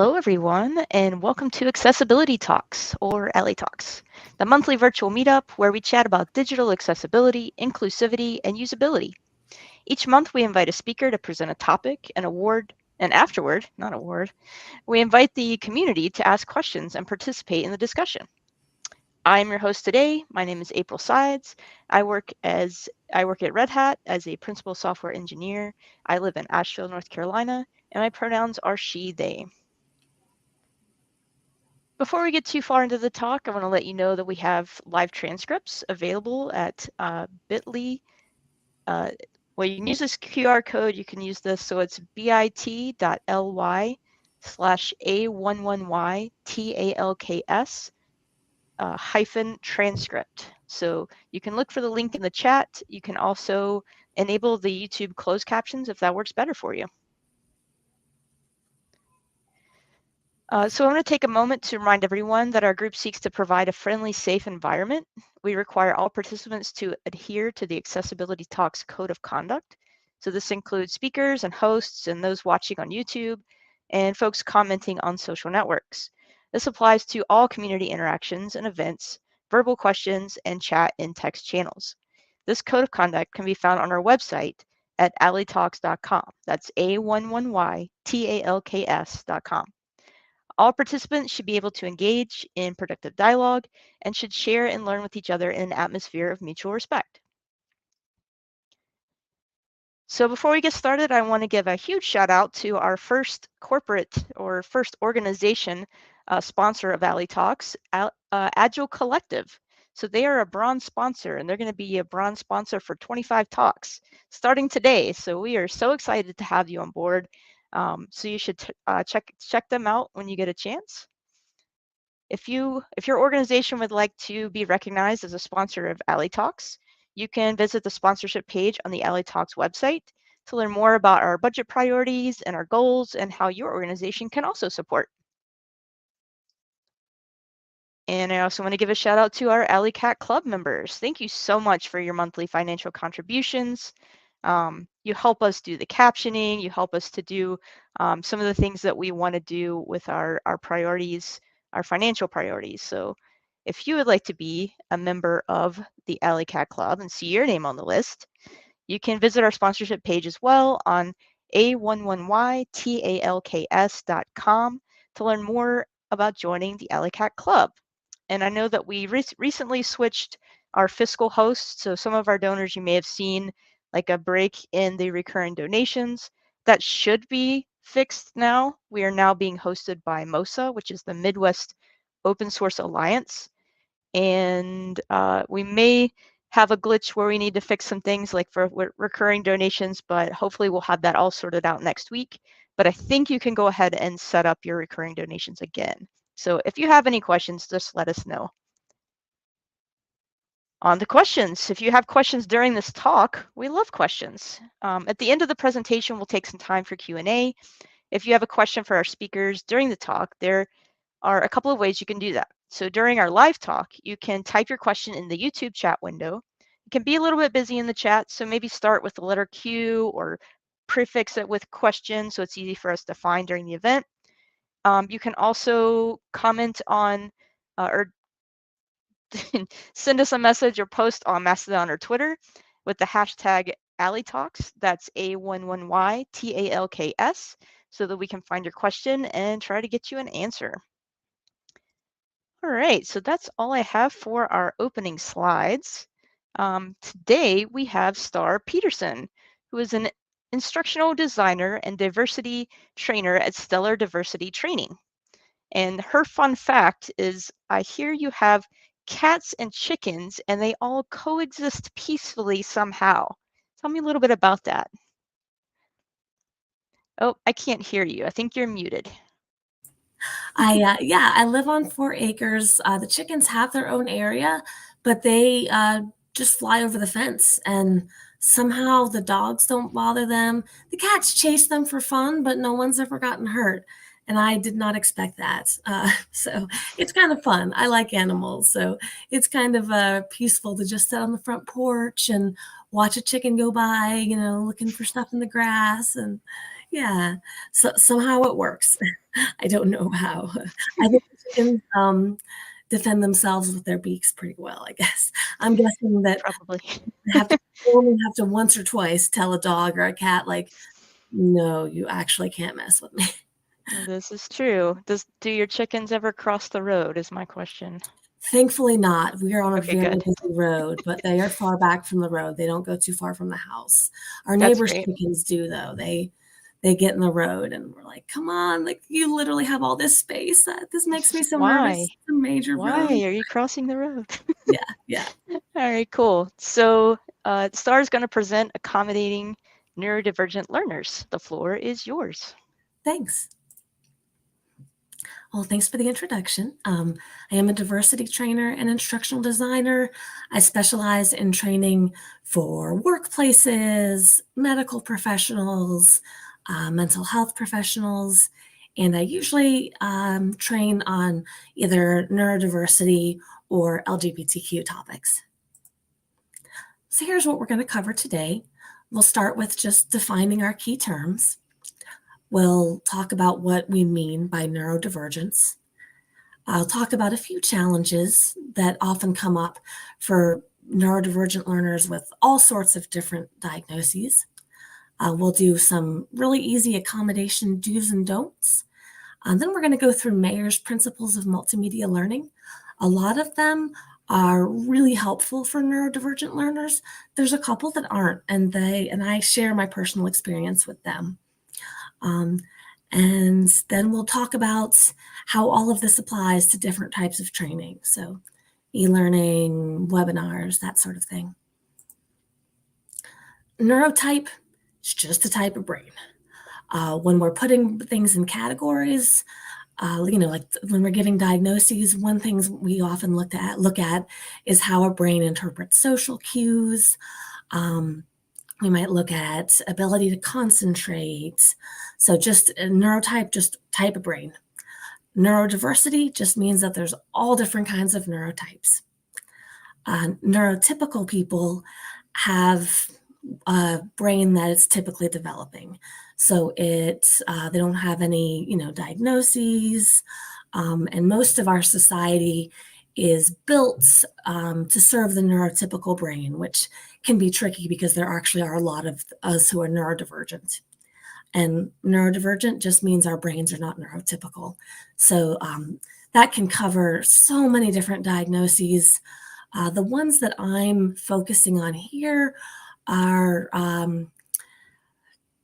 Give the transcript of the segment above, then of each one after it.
Hello, everyone, and welcome to Accessibility Talks, or Alley Talks, the monthly virtual meetup where we chat about digital accessibility, inclusivity, and usability. Each month, we invite a speaker to present a topic, an award, and afterward, not award, we invite the community to ask questions and participate in the discussion. I'm your host today. My name is April Sides. I work at Red Hat as a principal software engineer. I live in Asheville, North Carolina, and my pronouns are she, they. Before we get too far into the talk, I want to let you know that we have live transcripts available at bit.ly. Well, you can use this QR code. You can use this. So it's bit.ly/A11YTALKS hyphen transcript. So you can look for the link in the chat. You can also enable the YouTube closed captions if that works better for you. So I'm going to take a moment to remind everyone that our group seeks to provide a friendly, safe environment. We require all participants to adhere to the Accessibility Talks Code of Conduct. So this includes speakers and hosts and those watching on YouTube and folks commenting on social networks. This applies to all community interactions and events, verbal questions, and chat in text channels. This code of conduct can be found on our website at alleytalks.com. That's A11YTALKS.com. All participants should be able to engage in productive dialogue and should share and learn with each other in an atmosphere of mutual respect. So before we get started, I want to give a huge shout out to our first corporate or first organization sponsor of Alley Talks, Agile Collective. So they are a bronze sponsor and they're going to be a bronze sponsor for 25 talks starting today. So we are so excited to have you on board. So you should check them out when you get a chance. If your organization would like to be recognized as a sponsor of Alley Talks, you can visit the sponsorship page on the Alley Talks website to learn more about our budget priorities and our goals and how your organization can also support. And I also want to give a shout out to our Alley Cat Club members. Thank you so much for your monthly financial contributions. You help us do the captioning, you help us to do some of the things that we want to do with our priorities, our financial priorities. So if you would like to be a member of the Alley Cat Club and see your name on the list, you can visit our sponsorship page as well on A11YTALKS.com to learn more about joining the Alley Cat Club. And I know that we recently switched our fiscal host. So some of our donors you may have seen like a break in the recurring donations. That should be fixed now. We are now being hosted by MOSA, which is the Midwest Open Source Alliance. And we may have a glitch where we need to fix some things like for recurring donations, but hopefully we'll have that all sorted out next week. But I think you can go ahead and set up your recurring donations again. So if you have any questions, just let us know. On to questions. If you have questions during this talk, we love questions. At the end of the presentation, we'll take some time for Q&A. If you have a question for our speakers during the talk, there are a couple of ways you can do that. So during our live talk, you can type your question in the YouTube chat window. It can be a little bit busy in the chat, so maybe start with the letter Q or prefix it with question so it's easy for us to find during the event. You can also comment on or send us a message or post on Mastodon or Twitter with the hashtag AlleyTalks. That's A11YTALKS, so that we can find your question and try to get you an answer. All right, so that's all I have for our opening slides. Today we have Star Peterson, who is an instructional designer and diversity trainer at Stellar Diversity Training. And her fun fact is, I hear you have cats and chickens and they all coexist peacefully somehow. Tell me a little bit about that. Oh, I can't hear you. I think you're muted. I live on 4 acres. The chickens have their own area, but they just fly over the fence, and somehow the dogs don't bother them. The cats chase them for fun, but no one's ever gotten hurt. And I did not expect that. So it's kind of fun. I like animals. So it's kind of peaceful to just sit on the front porch and watch a chicken go by, looking for stuff in the grass. And Yeah. So somehow it works. I don't know how. I think chickens defend themselves with their beaks pretty well, I guess. I'm guessing that Probably. they only have to once or twice tell a dog or a cat, like, no, you actually can't mess with me. This is true. Do your chickens ever cross the road is my question. Thankfully not. We are on a Okay, very good. busy road, but they are far back from the road. They don't go too far from the house. Our That's neighbors' great. chickens do though. They get in the road and we're like, "Come on, like you literally have all this space. This makes me so Why? nervous. It's a major Why road." are you crossing the road? Yeah, yeah. All right, cool. So STAR is going to present accommodating neurodivergent learners. The floor is yours. Thanks. Well, thanks for the introduction. I am a diversity trainer and instructional designer. I specialize in training for workplaces, medical professionals, mental health professionals, and I usually train on either neurodiversity or LGBTQ topics. So here's what we're going to cover today. We'll start with just defining our key terms. We'll talk about what we mean by neurodivergence. I'll talk about a few challenges that often come up for neurodivergent learners with all sorts of different diagnoses. We'll do some really easy accommodation do's and don'ts. Then we're going to go through Mayer's principles of multimedia learning. A lot of them are really helpful for neurodivergent learners. There's a couple that aren't, and I share my personal experience with them. And then we'll talk about how all of this applies to different types of training. So e-learning, webinars, that sort of thing. Neurotype is just a type of brain. When we're putting things in categories, like when we're giving diagnoses, one thing we often look at is how a brain interprets social cues. We might look at ability to concentrate. So just a neurotype, just type of brain. Neurodiversity just means that there's all different kinds of neurotypes. Neurotypical people have a brain that is typically developing. So they don't have any, diagnoses, and most of our society is built to serve the neurotypical brain, which can be tricky because there actually are a lot of us who are neurodivergent. And neurodivergent just means our brains are not neurotypical. So that can cover so many different diagnoses. The ones that I'm focusing on here are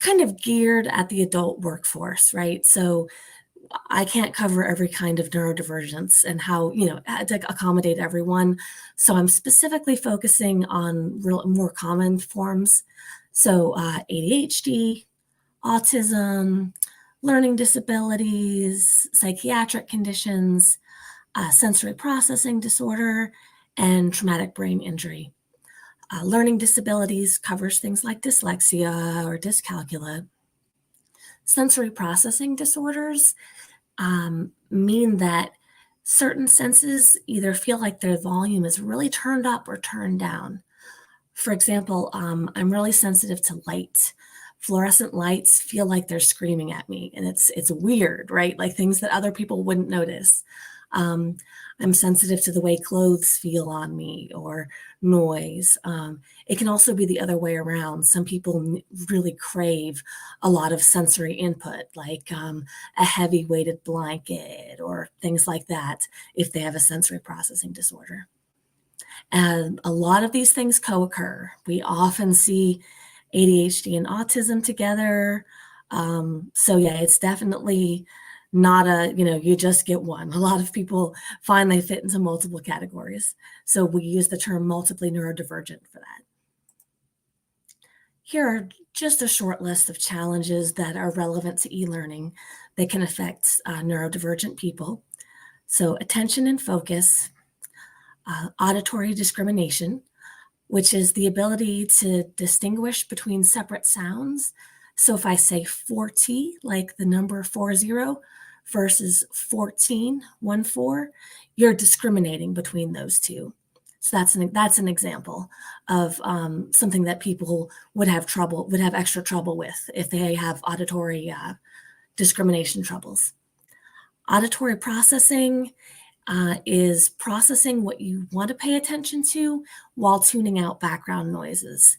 kind of geared at the adult workforce, right? So I can't cover every kind of neurodivergence and how, to accommodate everyone. So I'm specifically focusing on more common forms. So ADHD, autism, learning disabilities, psychiatric conditions, sensory processing disorder, and traumatic brain injury. Learning disabilities covers things like dyslexia or dyscalculia. Sensory processing disorders mean that certain senses either feel like their volume is really turned up or turned down. For example, I'm really sensitive to light. Fluorescent lights feel like they're screaming at me, and it's weird, right? Like things that other people wouldn't notice. I'm sensitive to the way clothes feel on me or noise. It can also be the other way around. Some people really crave a lot of sensory input, like a heavy weighted blanket or things like that, if they have a sensory processing disorder. And a lot of these things co-occur. We often see ADHD and autism together. So yeah, it's definitely not you just get one. A lot of people find they fit into multiple categories. So we use the term multiply neurodivergent for that. Here are just a short list of challenges that are relevant to e-learning that can affect neurodivergent people. So attention and focus, auditory discrimination, which is the ability to distinguish between separate sounds. So if I say 40, like the number 40 versus 14, 14, you're discriminating between those two. So that's an example of something that people would have extra trouble with if they have auditory discrimination troubles. Auditory processing is processing what you want to pay attention to while tuning out background noises.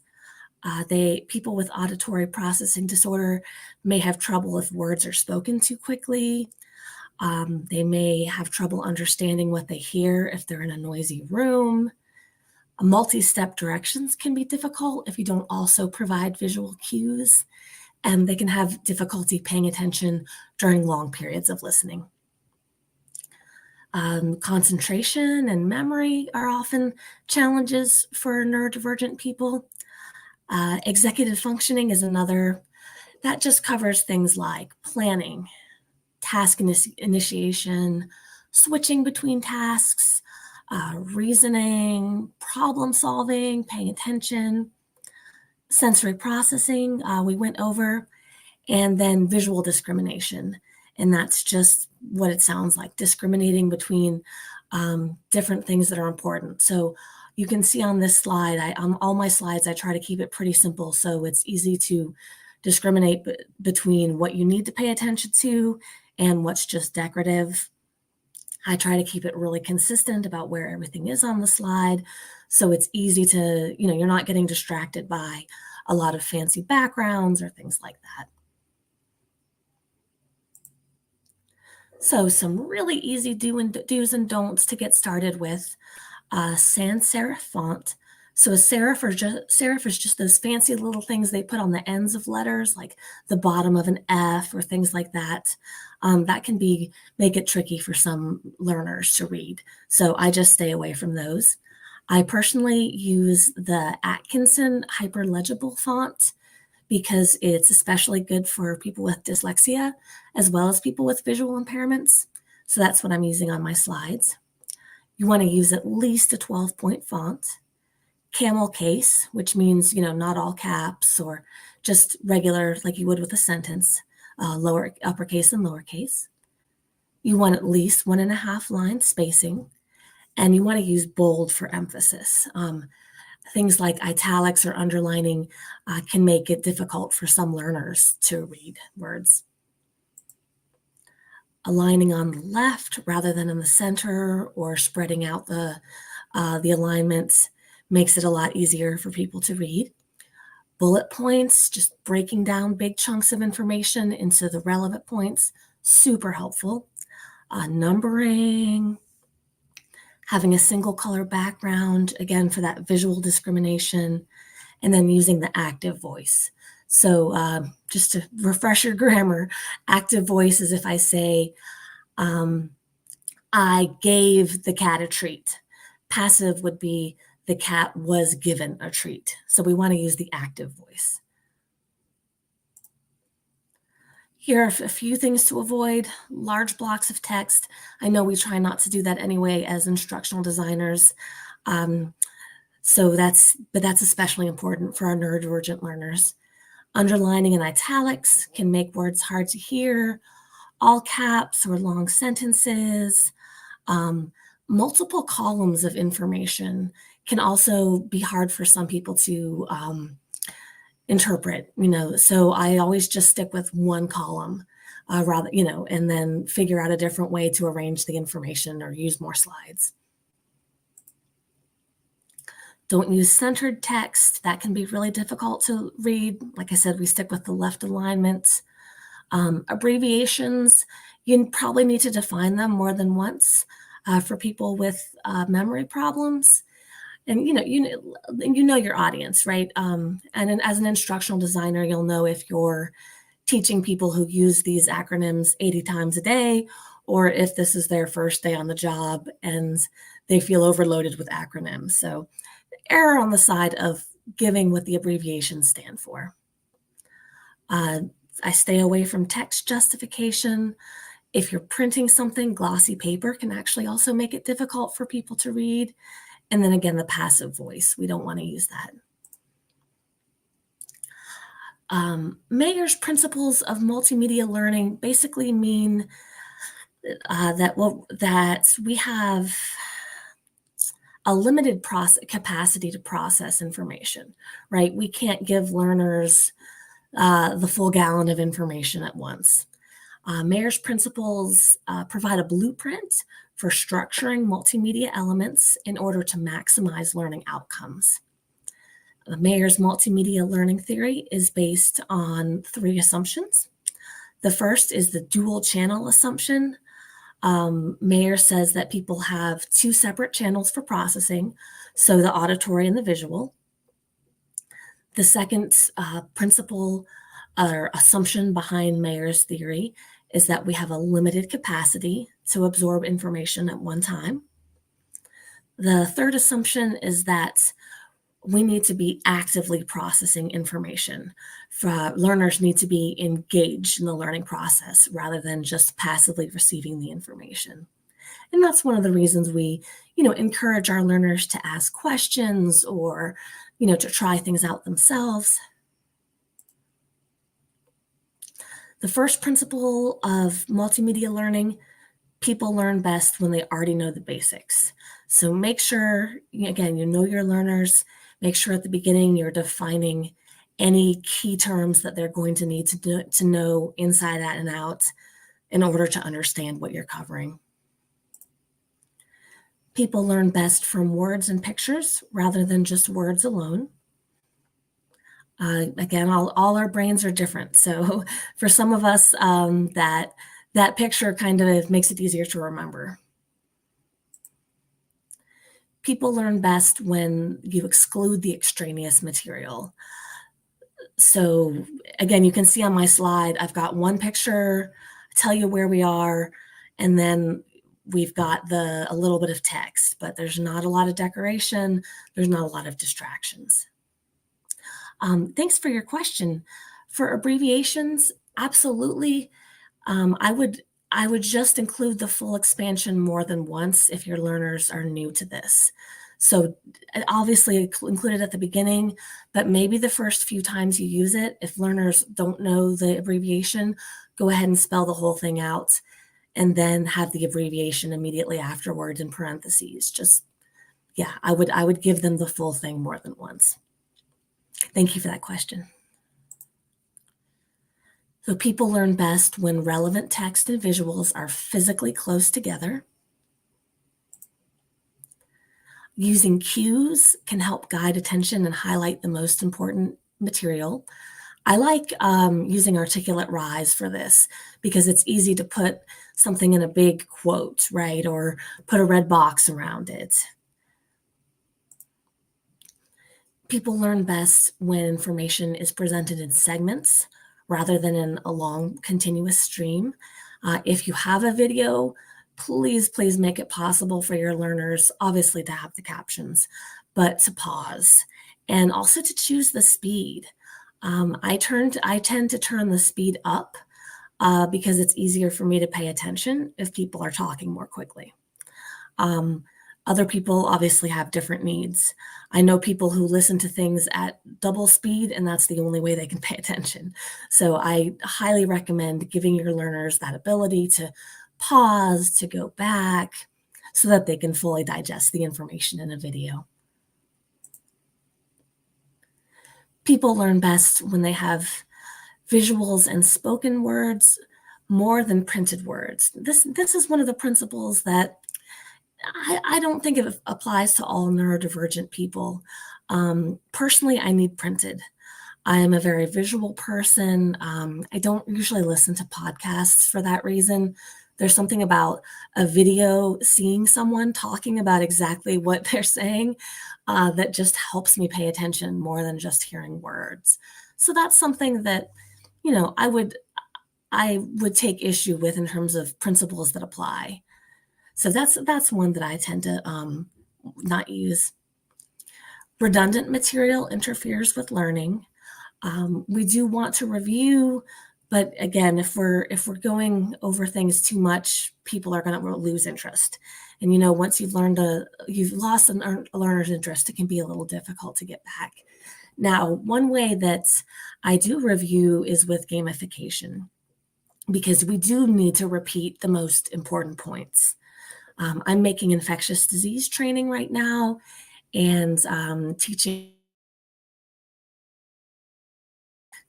People with auditory processing disorder may have trouble if words are spoken too quickly. They may have trouble understanding what they hear if they're in a noisy room. Multi-step directions can be difficult if you don't also provide visual cues, and they can have difficulty paying attention during long periods of listening. Concentration and memory are often challenges for neurodivergent people. Executive functioning is another. That just covers things like planning, task initiation, switching between tasks, reasoning, problem solving, paying attention, sensory processing, we went over, and then visual discrimination. And that's just what it sounds like, discriminating between different things that are important. So you can see on this slide, on all my slides, I try to keep it pretty simple so it's easy to discriminate between what you need to pay attention to and what's just decorative. I try to keep it really consistent about where everything is on the slide, so it's easy to, you're not getting distracted by a lot of fancy backgrounds or things like that. So some really easy do's and don'ts to get started with. Sans serif font. So a serif is just those fancy little things they put on the ends of letters, like the bottom of an F or things like that. That can make it tricky for some learners to read. So I just stay away from those. I personally use the Atkinson Hyperlegible font because it's especially good for people with dyslexia as well as people with visual impairments. So that's what I'm using on my slides. You want to use at least a 12-point font. Camel case, which means, not all caps or just regular like you would with a sentence, uppercase and lowercase. You want at least 1.5 line spacing, and you want to use bold for emphasis. Things like italics or underlining can make it difficult for some learners to read words. Aligning on the left rather than in the center or spreading out the alignments makes it a lot easier for people to read. Bullet points, just breaking down big chunks of information into the relevant points, super helpful. Numbering, having a single color background, again, for that visual discrimination, and then using the active voice. So just to refresh your grammar, active voice is if I say, I gave the cat a treat. Passive would be the cat was given a treat. So we want to use the active voice. Here are a few things to avoid. Large blocks of text. I know we try not to do that anyway as instructional designers. That's especially important for our neurodivergent learners. Underlining and italics can make words hard to hear. All caps or long sentences. Multiple columns of information can also be hard for some people to interpret, so I always just stick with one column and then figure out a different way to arrange the information or use more slides. Don't use centered text. That can be really difficult to read. Like I said, we stick with the left alignment. Abbreviations, you probably need to define them more than once for people with memory problems. And you know your audience, right? And as an instructional designer, you'll know if you're teaching people who use these acronyms 80 times a day, or if this is their first day on the job and they feel overloaded with acronyms. So err on the side of giving what the abbreviations stand for. I stay away from text justification. If you're printing something, glossy paper can actually also make it difficult for people to read. And then again, the passive voice, we don't want to use that. Mayer's principles of multimedia learning basically mean that we have a limited capacity to process information, right? We can't give learners the full gallon of information at once. Mayer's principles provide a blueprint for structuring multimedia elements in order to maximize learning outcomes. Mayer's multimedia learning theory is based on 3 assumptions. The first is the dual channel assumption. Mayer says that people have 2 separate channels for processing, so the auditory and the visual. The second principle or assumption behind Mayer's theory is that we have a limited capacity to absorb information at one time. The third assumption is that we need to be actively processing information. Learners need to be engaged in the learning process rather than just passively receiving the information. And that's one of the reasons we, encourage our learners to ask questions or, to try things out themselves. The first principle of multimedia learning, people learn best when they already know the basics. So make sure, again, you know your learners. Make sure at the beginning you're defining any key terms that they're going to need to know inside out and out in order to understand what you're covering. People learn best from words and pictures rather than just words alone. Again, all our brains are different. So for some of us, that picture kind of makes it easier to remember. People learn best when you exclude the extraneous material. So again, you can see on my slide, I've got one picture, tell you where we are, and then we've got a little bit of text, but there's not a lot of decoration. There's not a lot of distractions. Thanks for your question. For abbreviations, absolutely. I would just include the full expansion more than once if your learners are new to this. So obviously include it at the beginning, but maybe the first few times you use it, if learners don't know the abbreviation, go ahead and spell the whole thing out and then have the abbreviation immediately afterwards in parentheses. I would give them the full thing more than once. Thank you for that question. So people learn best when relevant text and visuals are physically close together. Using cues can help guide attention and highlight the most important material. I like using articulate rise for this because it's easy to put something in a big quote, right? Or put a red box around it. People learn best when information is presented in segments rather than in a long continuous stream. If you have a video, please make it possible for your learners, obviously to have the captions, but to pause and also to choose the speed. I tend to turn the speed up because it's easier for me to pay attention if people are talking more quickly. Other people obviously have different needs. I know people who listen to things at double speed, and that's the only way they can pay attention. So I highly recommend giving your learners that ability to pause, to go back, so that they can fully digest the information in a video. People learn best when they have visuals and spoken words more than printed words. This is one of the principles that I don't think it applies to all neurodivergent people. Personally, I need printed. I am a very visual person. I don't usually listen to podcasts for that reason. There's something about a video, seeing someone talking about exactly what they're saying that just helps me pay attention more than just hearing words. So that's something that, I would take issue with in terms of principles that apply. So that's one that I tend to not use. Redundant material interferes with learning. We do want to review, but again, if we're going over things too much, people are going to lose interest. And once you've lost a learner's interest, it can be a little difficult to get back. Now, one way that I do review is with gamification, because we do need to repeat the most important points. I'm making infectious disease training right now and teaching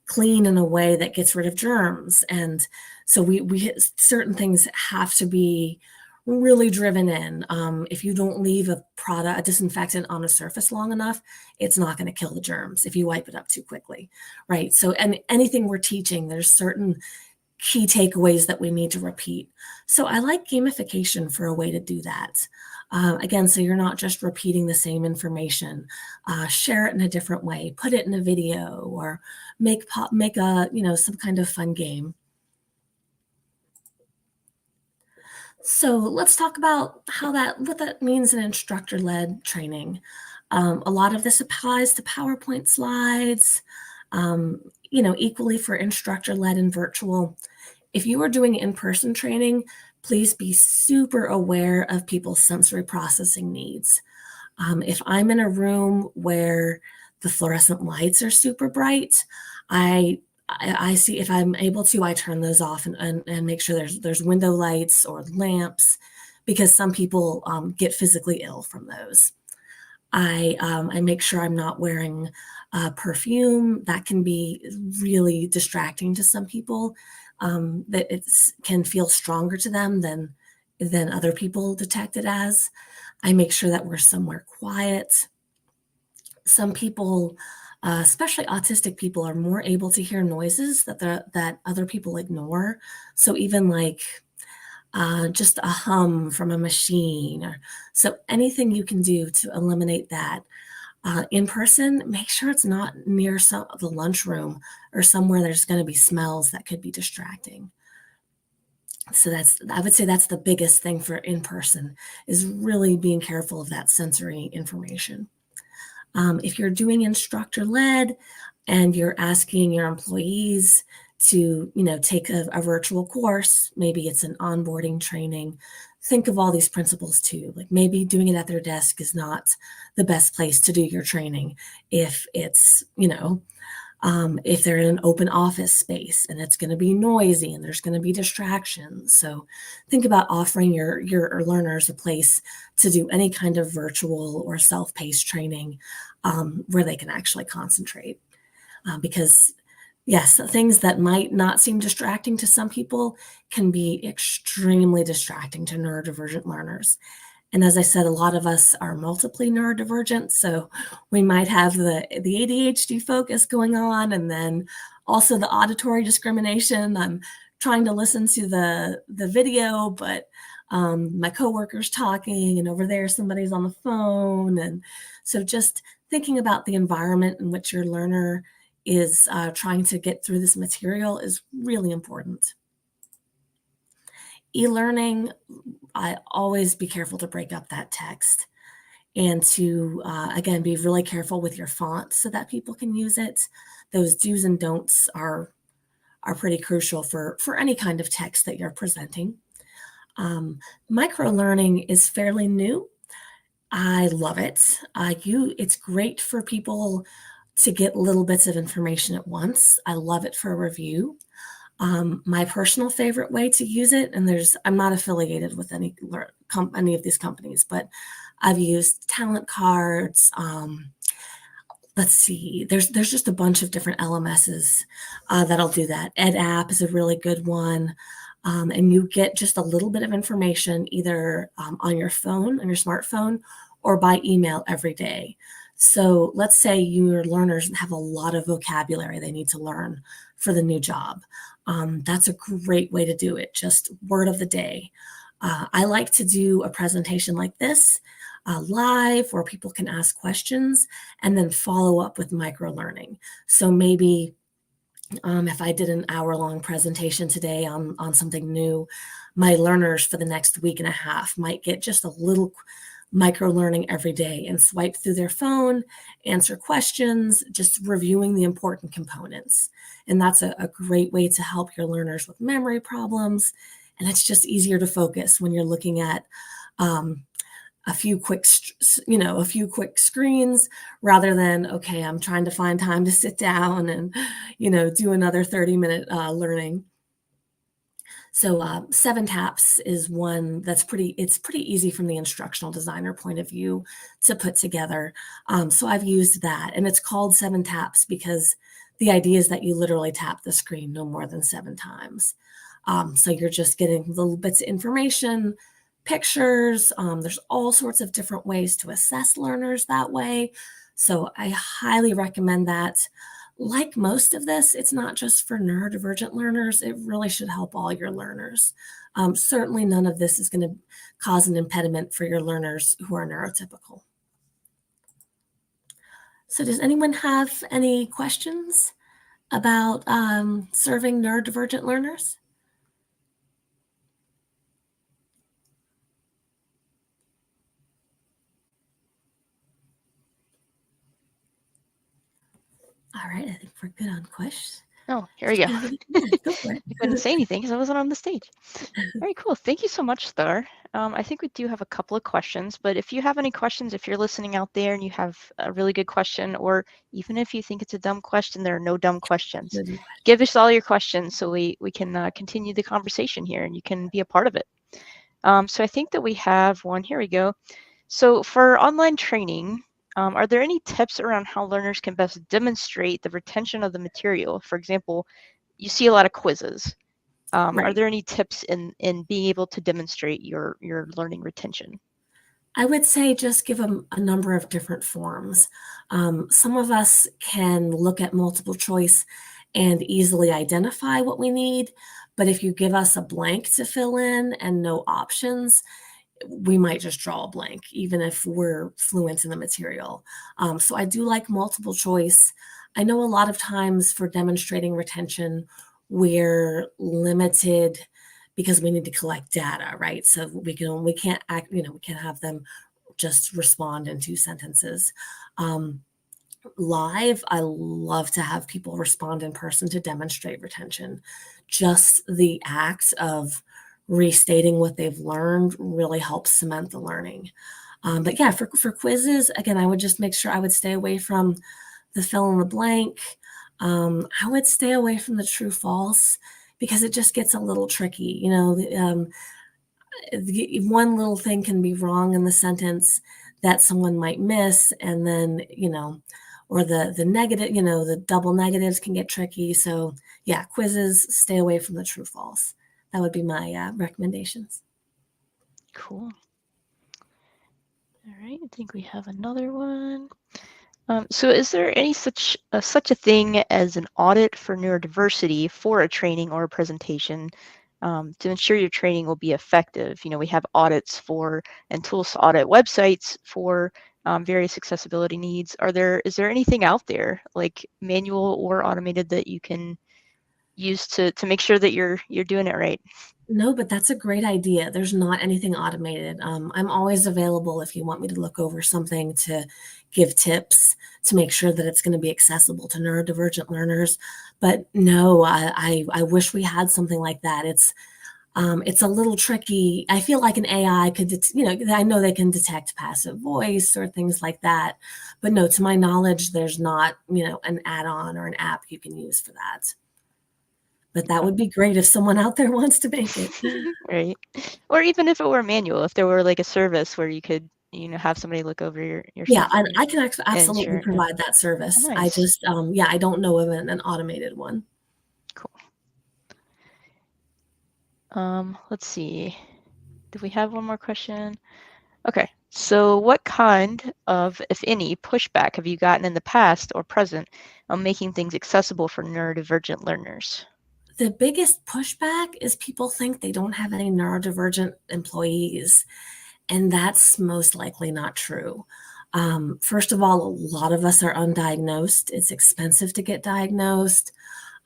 clean in a way that gets rid of germs. And so we certain things have to be really driven in. If you don't leave a disinfectant on a surface long enough, it's not going to kill the germs if you wipe it up too quickly, right? So, and anything we're teaching, there's certain key takeaways that we need to repeat. So I like gamification for a way to do that. Again, so you're not just repeating the same information. Share it in a different way. Put it in a video, or make a some kind of fun game. So let's talk about what that means in instructor-led training. A lot of this applies to PowerPoint slides, equally for instructor-led and virtual. If you are doing in-person training, please be super aware of people's sensory processing needs. If I'm in a room where the fluorescent lights are super bright, I see, if I'm able to, I turn those off and make sure there's window lights or lamps, because some people get physically ill from those. I make sure I'm not wearing perfume. That can be really distracting to some people. That it can feel stronger to them than other people detect it as. I make sure that we're somewhere quiet. Some people, especially autistic people, are more able to hear noises that other people ignore. So even like just a hum from a machine, so anything you can do to eliminate that. In person, make sure it's not near the lunchroom or somewhere there's going to be smells that could be distracting. So I would say that's the biggest thing for in person, is really being careful of that sensory information. If you're doing instructor led and you're asking your employees to, take a virtual course, maybe it's an onboarding training, think of all these principles too. Like maybe doing it at their desk is not the best place to do your training. If it's, if they're in an open office space and it's going to be noisy and there's going to be distractions. So think about offering your learners a place to do any kind of virtual or self-paced training where they can actually concentrate. Because yes, things that might not seem distracting to some people can be extremely distracting to neurodivergent learners. And as I said, a lot of us are multiply neurodivergent, so we might have the ADHD focus going on, and then also the auditory discrimination. I'm trying to listen to the video, but my coworker's talking, and over there somebody's on the phone. And so just thinking about the environment in which your learner is trying to get through this material is really important. E-learning, I always be careful to break up that text and to, again, be really careful with your font so that people can use it. Those do's and don'ts are pretty crucial for any kind of text that you're presenting. Micro-learning is fairly new. I love it. It's great for people to get little bits of information at once. I love it for review. My personal favorite way to use it, and I'm not affiliated with any of these companies, but I've used Talent Cards. Let's see, there's just a bunch of different LMSs that'll do that. EdApp is a really good one. And you get just a little bit of information either on your smartphone, or by email every day. So let's say your learners have a lot of vocabulary they need to learn for the new job. That's a great way to do it, just word of the day. I like to do a presentation like this live where people can ask questions and then follow up with micro-learning. So maybe if I did an hour-long presentation today on something new, my learners for the next week and a half might get just a little micro-learning every day and swipe through their phone, answer questions, just reviewing the important components. And that's a great way to help your learners with memory problems. And it's just easier to focus when you're looking at a few quick screens rather than, okay, I'm trying to find time to sit down and, do another 30-minute learning. So 7TAPS is one that's it's pretty easy from the instructional designer point of view to put together. So I've used that, and it's called 7TAPS because the idea is that you literally tap the screen no more than 7 times. So you're just getting little bits of information, pictures. There's all sorts of different ways to assess learners that way. So I highly recommend that. Like most of this, it's not just for neurodivergent learners. It really should help all your learners. Certainly none of this is going to cause an impediment for your learners who are neurotypical. So does anyone have any questions about serving neurodivergent learners? All right, I think we're good on questions. Oh, here we go. Yeah, go for it. I couldn't say anything because I wasn't on the stage. Very cool. Thank you so much, Star. I think we do have a couple of questions, but if you have any questions, if you're listening out there and you have a really good question, or even if you think it's a dumb question, there are no dumb questions. Give us all your questions so we can continue the conversation here and you can be a part of it. So I think that we have one. Here we go. So for online training, are there any tips around how learners can best demonstrate the retention of the material? For example, you see a lot of quizzes. Are Right. there any tips in being able to demonstrate your learning retention? I would say just give them a number of different forms. Some of us can look at multiple choice and easily identify what we need, but if you give us a blank to fill in and no options, we might just draw a blank, even if we're fluent in the material. So I do like multiple choice. I know a lot of times for demonstrating retention, we're limited because we need to collect data, right? So we can't act, we can't have them just respond in 2 sentences. Live, I love to have people respond in person to demonstrate retention. Just the act of restating what they've learned really helps cement the learning. But yeah, for quizzes, again, I would just make sure I would stay away from the fill in the blank. I would stay away from the true false because it just gets a little tricky. One little thing can be wrong in the sentence that someone might miss, and then, or the negative, the double negatives can get tricky. So yeah, quizzes, stay away from the true false. That would be my recommendations. Cool. All right, I think we have another one. So is there any such a thing as an audit for neurodiversity for a training or a presentation to ensure your training will be effective? We have audits for and tools to audit websites for various accessibility needs. Is there anything out there like manual or automated that you can use to make sure that you're doing it right? No, but that's a great idea. There's not anything automated. I'm always available if you want me to look over something to give tips to make sure that it's going to be accessible to neurodivergent learners. But no, I wish we had something like that. It's a little tricky. I feel like an AI could, I know they can detect passive voice or things like that. But no, to my knowledge, there's not, an add-on or an app you can use for that. But that would be great if someone out there wants to make it. Right. Or even if it were manual, if there were like a service where you could, have somebody look over your Yeah, stuff. I can absolutely provide that service. Oh, I nice. just, I don't know of an automated one. Cool. Let's see. Do we have one more question? Okay. So what kind of, if any, pushback have you gotten in the past or present on making things accessible for neurodivergent learners? The biggest pushback is people think they don't have any neurodivergent employees, and that's most likely not true. First of all, a lot of us are undiagnosed. It's expensive to get diagnosed.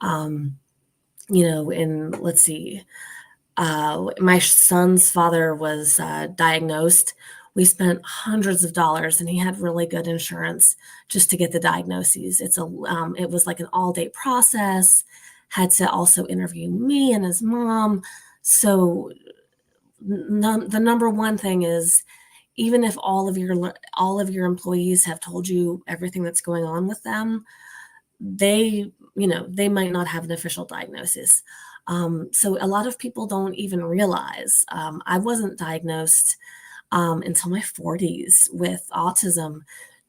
And let's see, my son's father was diagnosed. We spent hundreds of dollars, and he had really good insurance just to get the diagnoses. It was like an all-day process. Had to also interview me and his mom. So the number one thing is, even if all of your employees have told you everything that's going on with them, they they might not have an official diagnosis. So a lot of people don't even realize I wasn't diagnosed until my 40s with autism,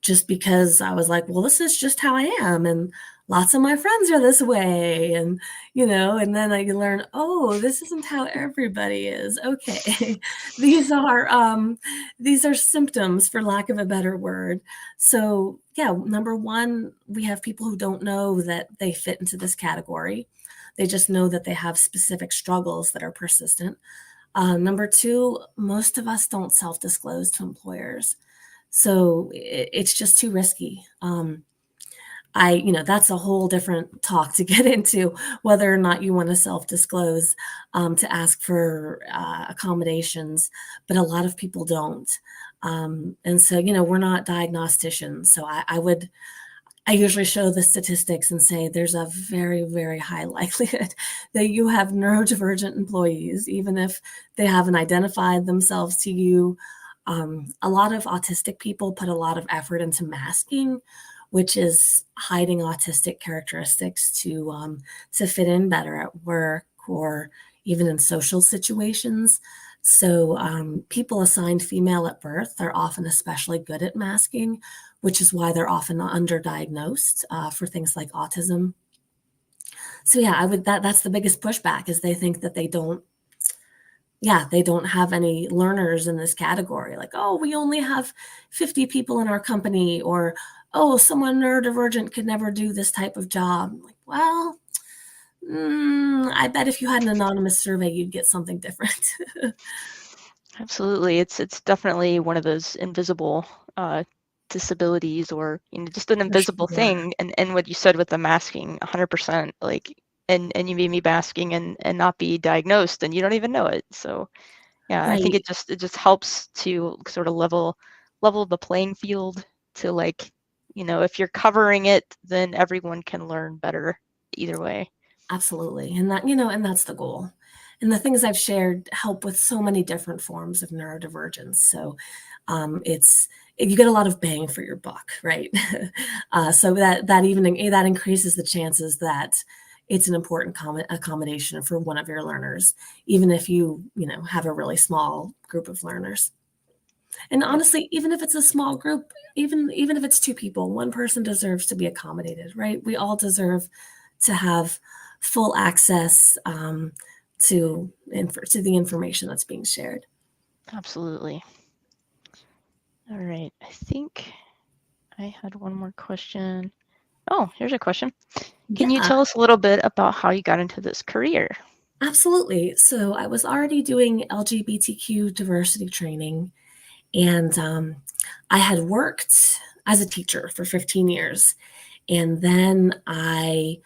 just because I was like, well, this is just how I am. And lots of my friends are this way. And then I learn, oh, this isn't how everybody is. Okay. these are symptoms, for lack of a better word. So yeah, number one, we have people who don't know that they fit into this category. They just know that they have specific struggles that are persistent. Number two, most of us don't self-disclose to employers. So it's just too risky. That's a whole different talk to get into, whether or not you want to self-disclose to ask for accommodations, but a lot of people don't. And so, we're not diagnosticians. So I usually show the statistics and say there's a very, very high likelihood that you have neurodivergent employees, even if they haven't identified themselves to you. A lot of autistic people put a lot of effort into masking, which is hiding autistic characteristics to fit in better at work or even in social situations. So people assigned female at birth are often especially good at masking, which is why they're often underdiagnosed for things like autism. So yeah, that's the biggest pushback, is they think that they don't have any learners in this category. Like, oh, we only have 50 people in our company, or, oh, someone neurodivergent could never do this type of job. I'm like, well, I bet if you had an anonymous survey, you'd get something different. Absolutely. It's definitely one of those invisible disabilities, or just an invisible thing. And what you said with the masking, 100%, like, and you may be masking and not be diagnosed, and you don't even know it. So yeah, I think Right. it just helps to sort of level the playing field to, like, if you're covering it, then everyone can learn better either way. Absolutely. And that's the goal. And the things I've shared help with so many different forms of neurodivergence. So you get a lot of bang for your buck, right? So that increases the chances that it's an important accommodation for one of your learners, even if you have a really small group of learners. And Yep. honestly, even if it's a small group, even if it's two people, one person deserves to be accommodated, right? We all deserve to have full access to the information that's being shared. Absolutely. All right. I think I had one more question. Oh, here's a question. Can you Yeah, tell us a little bit about how you got into this career? absolutely. So I was already doing LGBTQ diversity training, and I had worked as a teacher for 15 years. And then I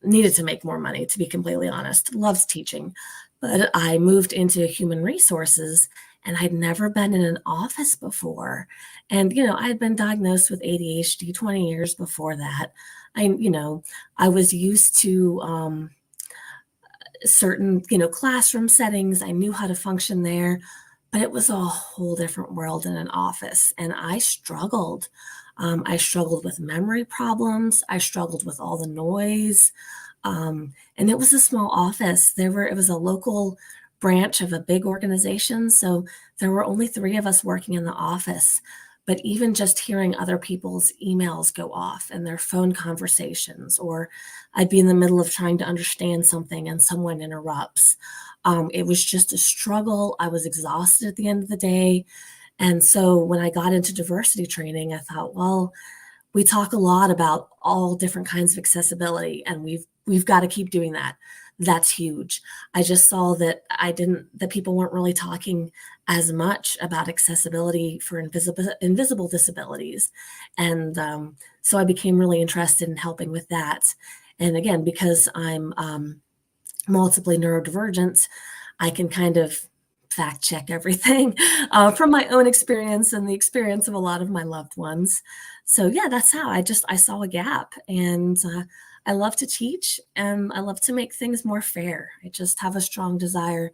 needed to make more money, to be completely honest. Loves teaching. But I moved into human resources, and I'd never been in an office before. And, I had been diagnosed with ADHD 20 years before that. I was used to certain, classroom settings. I knew how to function there, but it was a whole different world in an office. And I struggled. I struggled with memory problems. I struggled with all the noise. And it was a small office. It was a local branch of a big organization. So there were only 3 of us working in the office. But even just hearing other people's emails go off and their phone conversations, or I'd be in the middle of trying to understand something and someone interrupts. It was just a struggle. I was exhausted at the end of the day. And so when I got into diversity training, I thought, well, we talk a lot about all different kinds of accessibility, and we've got to keep doing that. That's huge. I just saw that people weren't really talking as much about accessibility for invisible disabilities. And so I became really interested in helping with that. And again, because I'm multiply neurodivergent, I can kind of fact check everything from my own experience and the experience of a lot of my loved ones. So yeah, that's how I saw a gap, and I love to teach, and I love to make things more fair. I just have a strong desire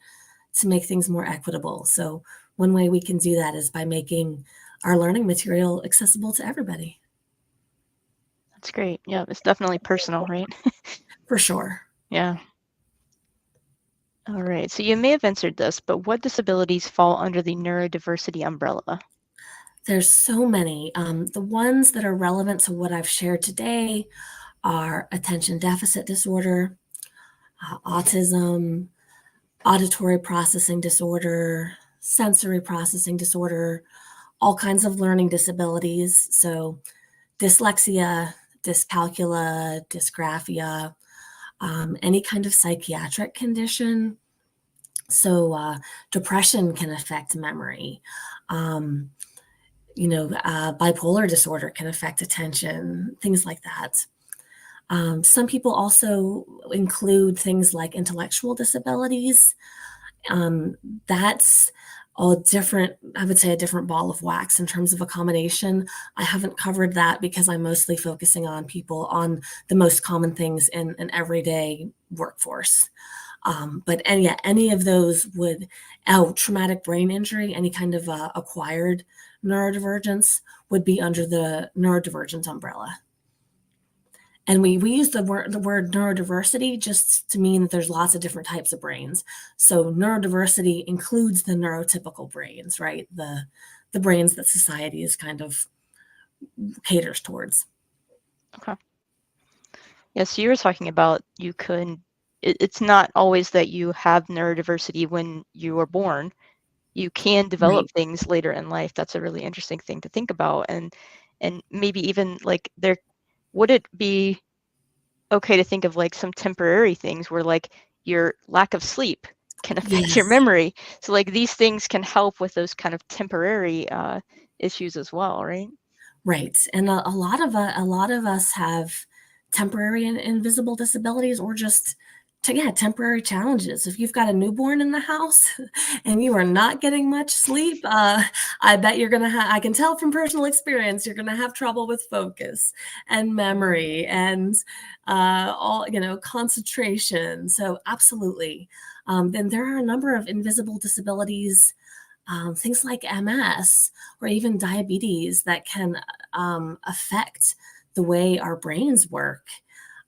to make things more equitable. So one way we can do that is by making our learning material accessible to everybody. That's great. Yeah, it's definitely personal, right? For sure. Yeah. All right. So you may have answered this, but what disabilities fall under the neurodiversity umbrella? There's so many. The ones that are relevant to what I've shared today are attention deficit disorder, autism, auditory processing disorder, sensory processing disorder, all kinds of learning disabilities. So, dyslexia, dyscalculia, dysgraphia, any kind of psychiatric condition. So, depression can affect memory. Um, Bipolar disorder can affect attention, things like that. Some people also include things like intellectual disabilities. Um, that's a different, I would say, a different ball of wax in terms of accommodation. I haven't covered that because I'm mostly focusing on people on the most common things in an everyday workforce. But yeah, any of those would, traumatic brain injury, any kind of acquired neurodivergence would be under the neurodivergent umbrella. And we use the word neurodiversity just to mean that there's lots of different types of brains. So neurodiversity includes the neurotypical brains, right? The brains that society is kind of caters towards. Okay. Yeah, so you were talking about it's not always that you have neurodiversity when you were born. You can develop Right. things later in life. That's a really interesting thing to think about. And maybe even like would it be okay to think of like some temporary things where like your lack of sleep can affect your Yes. memory. So like these things can help with those kind of temporary issues as well, right? Right. And a lot of us have temporary and invisible disabilities or just temporary challenges. If you've got a newborn in the house and you are not getting much sleep, I bet you're going to I can tell from personal experience, you're going to have trouble with focus and memory and concentration. So absolutely. Then there are a number of invisible disabilities, things like MS or even diabetes that can affect the way our brains work.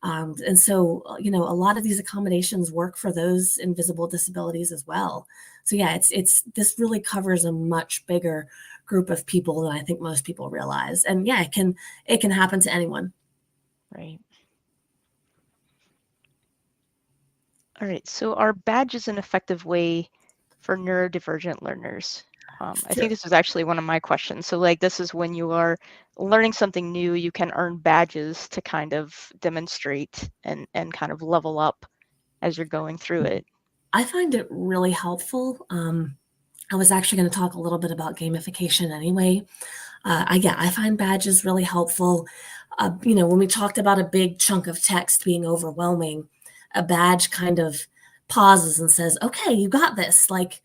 And so, a lot of these accommodations work for those invisible disabilities as well. So yeah, it's this really covers a much bigger group of people than I think most people realize. And yeah, it can happen to anyone. Right. All right. So are badges an effective way for neurodivergent learners? I think this was actually one of my questions. So like this is when you are learning something new, you can earn badges to kind of demonstrate and kind of level up as you're going through it. I find it really helpful. I was actually going to talk a little bit about gamification anyway. I find badges really helpful. When we talked about a big chunk of text being overwhelming, a badge kind of pauses and says, "Okay, you got this." Like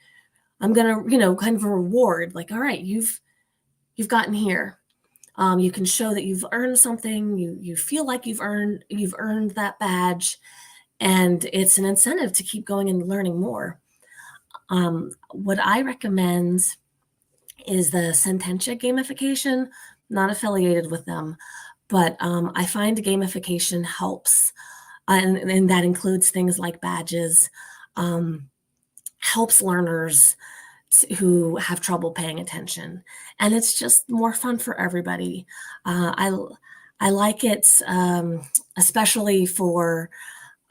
I'm gonna, kind of a reward. Like, all right, you've gotten here. You can show that you've earned something. You feel like you've earned that badge, and it's an incentive to keep going and learning more. What I recommend is the Sententia gamification, not affiliated with them, but I find gamification helps, and that includes things like badges, um, helps learners who have trouble paying attention, and it's just more fun for everybody. I like it, especially for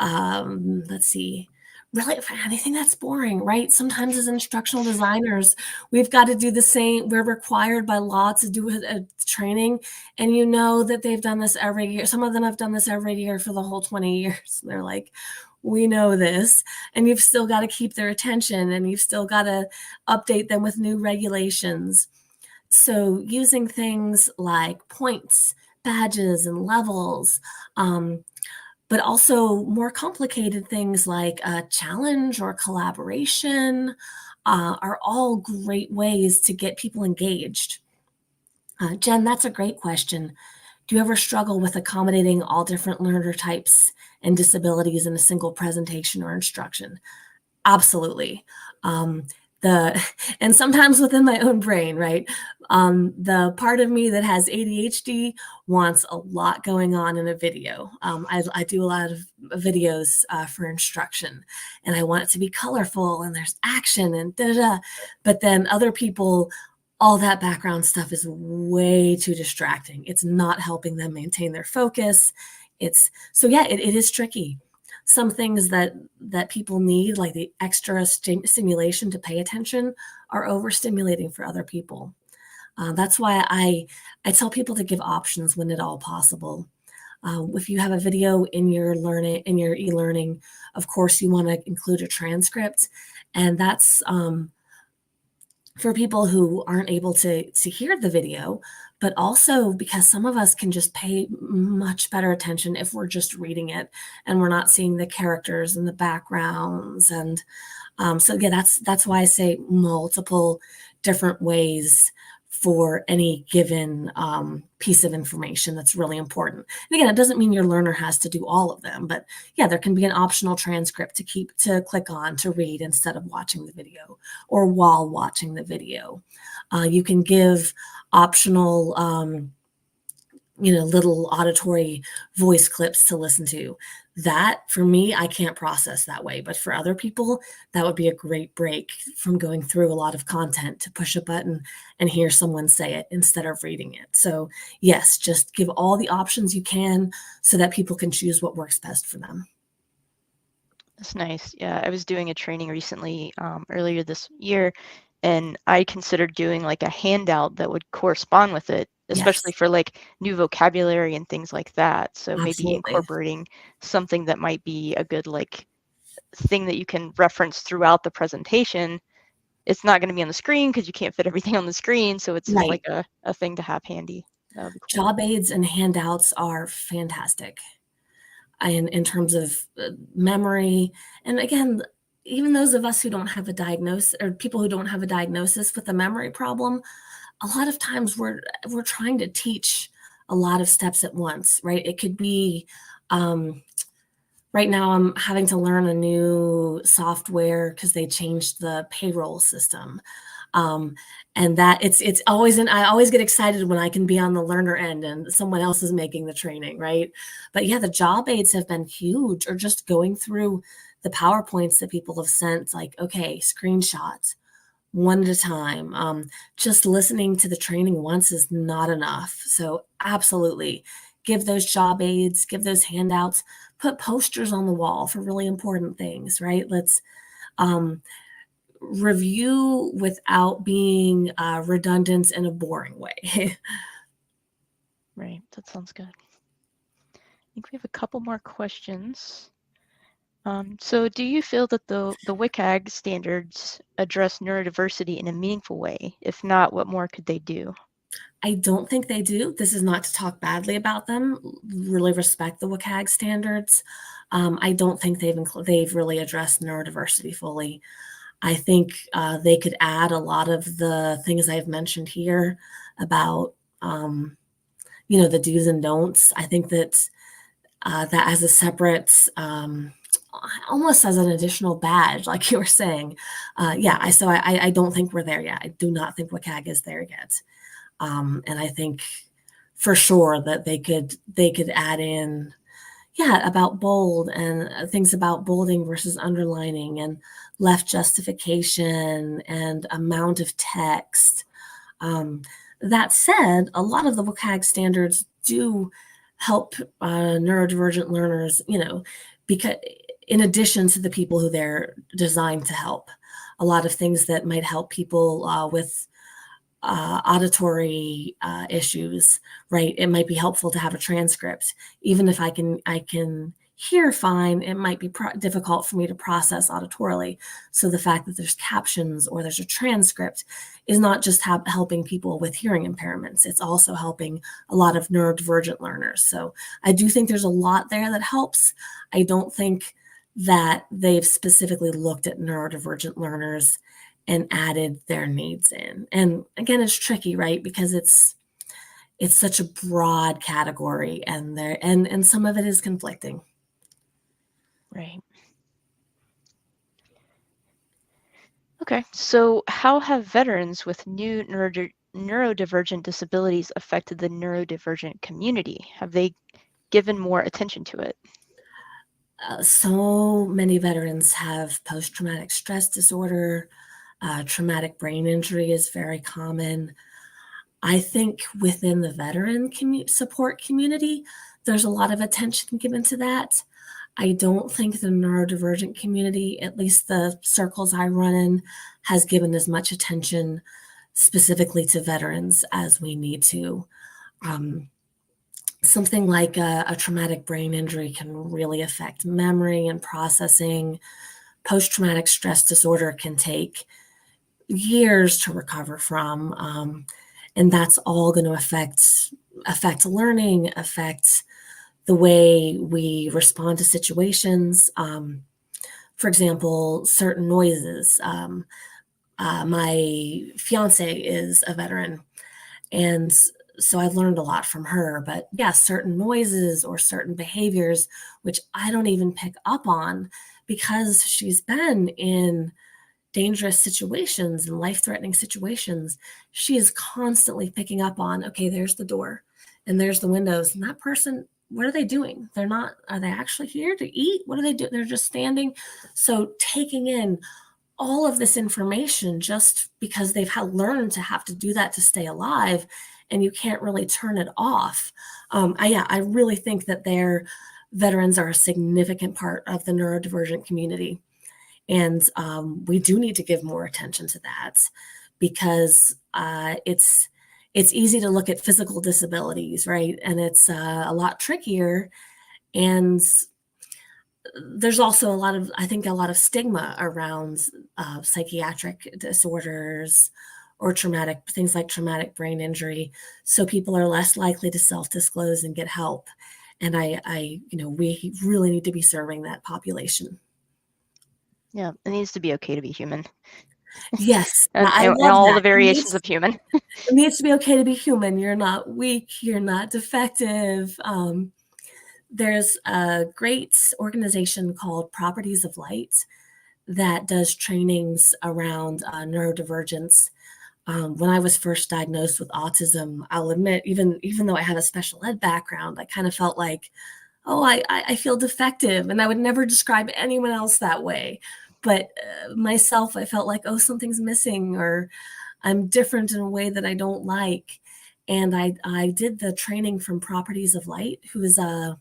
let's see, really for anything that's boring, right? Sometimes as instructional designers, we've got to do the same. We're required by law to do a training, and you know that they've done this every year. Some of them have done this every year for the whole 20 years. They're like, we know this, and you've still got to keep their attention, and you've still got to update them with new regulations. So using things like points, badges, and levels, but also more complicated things like a challenge or collaboration, are all great ways to get people engaged. Jen, that's a great question. Do you ever struggle with accommodating all different learner types and disabilities in a single presentation or instruction? Absolutely. Um, the and sometimes within my own brain, right? The part of me that has ADHD wants a lot going on in a video. I do a lot of videos for instruction, and I want it to be colorful and there's action and da da da. But then other people, all that background stuff is way too distracting. It's not helping them maintain their focus. It's so yeah, it is tricky. Some things that people need, like the extra stimulation to pay attention, are overstimulating for other people. That's why I tell people to give options when at all possible. If you have a video in your e-learning, of course you want to include a transcript, and that's for people who aren't able to hear the video, but also because some of us can just pay much better attention if we're just reading it and we're not seeing the characters and the backgrounds. And so yeah, that's why I say multiple different ways for any given piece of information that's really important. And again, it doesn't mean your learner has to do all of them, but yeah, there can be an optional transcript to click on to read instead of watching the video or while watching the video. You can give optional little auditory voice clips to listen to. That, for me, I can't process that way. But for other people, that would be a great break from going through a lot of content to push a button and hear someone say it instead of reading it. So yes, just give all the options you can so that people can choose what works best for them. That's nice. Yeah, I was doing a training recently, earlier this year, and I considered doing like a handout that would correspond with it, especially Yes, for like new vocabulary and things like that. So maybe absolutely. incorporating something that might be a good like thing that you can reference throughout the presentation. It's not going to be on the screen because you can't fit everything on the screen, so it's just Right. like a thing to have handy. That would be cool. Job aids and handouts are fantastic. And in terms of memory. And again, even those of us who don't have a diagnosis, or people who don't have a diagnosis with a memory problem, a lot of times we're trying to teach a lot of steps at once, right? It could be right now I'm having to learn a new software because they changed the payroll system. Um, and that it's always I always get excited when I can be on the learner end and someone else is making the training, right? But yeah, the job aids have been huge, or just going through the PowerPoints that people have sent, like, okay, screenshots one at a time. Just listening to the training once is not enough. So absolutely give those job aids, give those handouts, put posters on the wall for really important things, right? Let's um, review without being redundant in a boring way. Right, that sounds good. I think we have a couple more questions. So do you feel that the WCAG standards address neurodiversity in a meaningful way? If not, what more could they do? I don't think they do. This is not to talk badly about them. Really respect the WCAG standards. I don't think they've really addressed neurodiversity fully. I think they could add a lot of the things I've mentioned here about the do's and don'ts. I think that that as a separate, almost as an additional badge, like you were saying. I don't think we're there yet. I do not think WCAG is there yet. And I think for sure that they could add in, yeah, about bold and things about bolding versus underlining and left justification and amount of text. That said, a lot of the WCAG standards do help neurodivergent learners, because in addition to the people who they're designed to help, a lot of things that might help people with auditory issues, right? It might be helpful to have a transcript. Even if I can hear fine, it might be difficult for me to process auditorily. So the fact that there's captions or there's a transcript is not just helping people with hearing impairments. It's also helping a lot of neurodivergent learners. So I do think there's a lot there that helps. I don't think that they've specifically looked at neurodivergent learners and added their needs in. And again, it's tricky, right? Because it's such a broad category, and some of it is conflicting. Right. Okay, so how have veterans with new neurodivergent disabilities affected the neurodivergent community? Have they given more attention to it? So many veterans have post traumatic stress disorder. Traumatic brain injury is very common. I think within the veteran support community, there's a lot of attention given to that. I don't think the neurodivergent community, at least the circles I run in, has given as much attention specifically to veterans as we need to. Um, Something like a traumatic brain injury can really affect memory and processing. Post traumatic stress disorder can take years to recover from. And that's all going to affect learning, affect the way we respond to situations. For example, certain noises. My fiance is a veteran, and so I've learned a lot from her. But yeah, certain noises or certain behaviors, which I don't even pick up on because she's been in dangerous situations and life-threatening situations, she is constantly picking up on, okay, there's the door and there's the windows. And that person, what are they doing? They're not, are they actually here to eat? What are they doing? They're just standing. So taking in all of this information just because they've learned to have to do that to stay alive, and you can't really turn it off. I really think that their veterans are a significant part of the neurodivergent community. And we do need to give more attention to that because it's easy to look at physical disabilities, right? And it's a lot trickier. And there's also I think, a lot of stigma around psychiatric disorders or traumatic things like traumatic brain injury. So people are less likely to self-disclose and get help. And we really need to be serving that population. Yeah, it needs to be okay to be human. Yes, and, I and love all that. the variations of human. It needs to be okay to be human. You're not weak. You're not defective. There's a great organization called Properties of Light that does trainings around neurodivergence. When I was first diagnosed with autism, I'll admit, even though I have a special ed background, I kind of felt like, oh, I feel defective, and I would never describe anyone else that way. But myself, I felt like, oh, something's missing, or I'm different in a way that I don't like. And I did the training from Properties of Light, who is a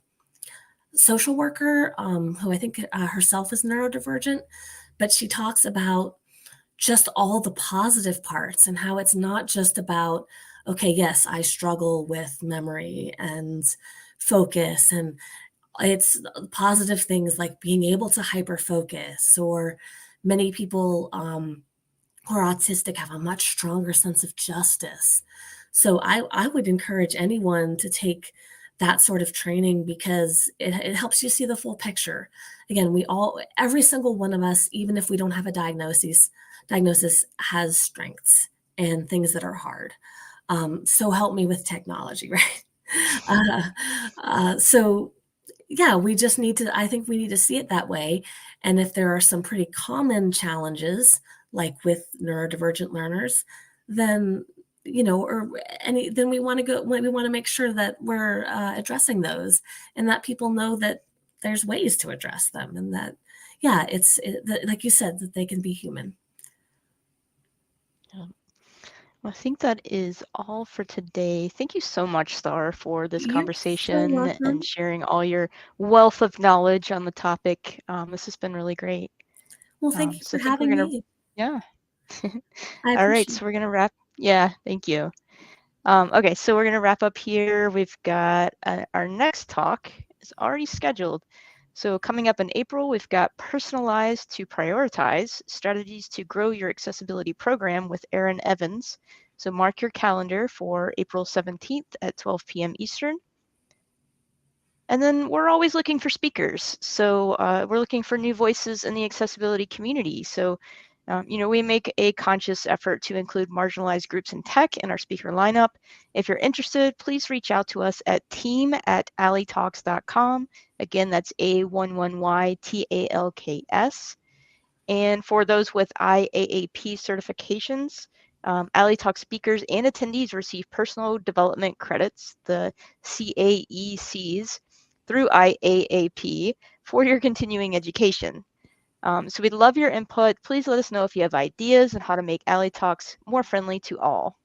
social worker who I think herself is neurodivergent, but she talks about just all the positive parts and how it's not just about, okay, yes, I struggle with memory and focus, and it's positive things like being able to hyper focus, or many people who are autistic have a much stronger sense of justice. So I would encourage anyone to take that sort of training because it helps you see the full picture. Again, every single one of us, even if we don't have a diagnosis has strengths and things that are hard. So help me with technology, right? So yeah, we just need to, I think we need to see it that way. And if there are some pretty common challenges, like with neurodivergent learners, then, then we want to make sure that we're addressing those, and that people know that there's ways to address them, and that, yeah, like you said, that they can be human. Well, I think that is all for today. Thank you so much, Star, for this You're so conversation and welcome. sharing all your wealth of knowledge on the topic. This has been really great. Well, thank you So for I think we're having gonna, me. yeah. I All right, appreciate so we're gonna wrap. Yeah, thank you. Okay, so we're gonna wrap up here. We've got our next talk is already scheduled. So coming up in April, we've got Personalized to Prioritize, Strategies to Grow Your Accessibility Program with Erin Evans. So mark your calendar for April 17th at 12 p.m. Eastern. And then we're always looking for speakers. So we're looking for new voices in the accessibility community. So, we make a conscious effort to include marginalized groups in tech in our speaker lineup. If you're interested, please reach out to us at team@alleytalks.com. Again, that's A11YTALKS. And for those with IAAP certifications, Ally Talk speakers and attendees receive personal development credits, the CAECs, through IAAP for your continuing education. So we'd love your input. Please let us know if you have ideas on how to make Ally Talks more friendly to all.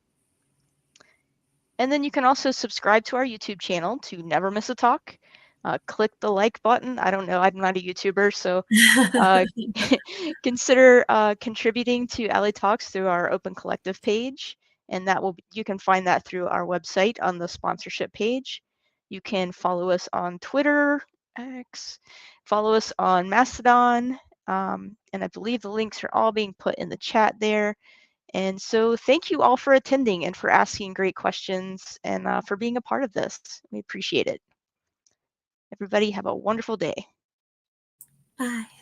And then you can also subscribe to our YouTube channel to never miss a talk. Click the like button. I don't know, I'm not a YouTuber, so consider contributing to Ally Talks through our Open Collective page. And you can find that through our website on the sponsorship page. You can follow us on Twitter, X, follow us on Mastodon, and I believe the links are all being put in the chat there. And so thank you all for attending and for asking great questions and for being a part of this. We appreciate it. Everybody have a wonderful day. Bye.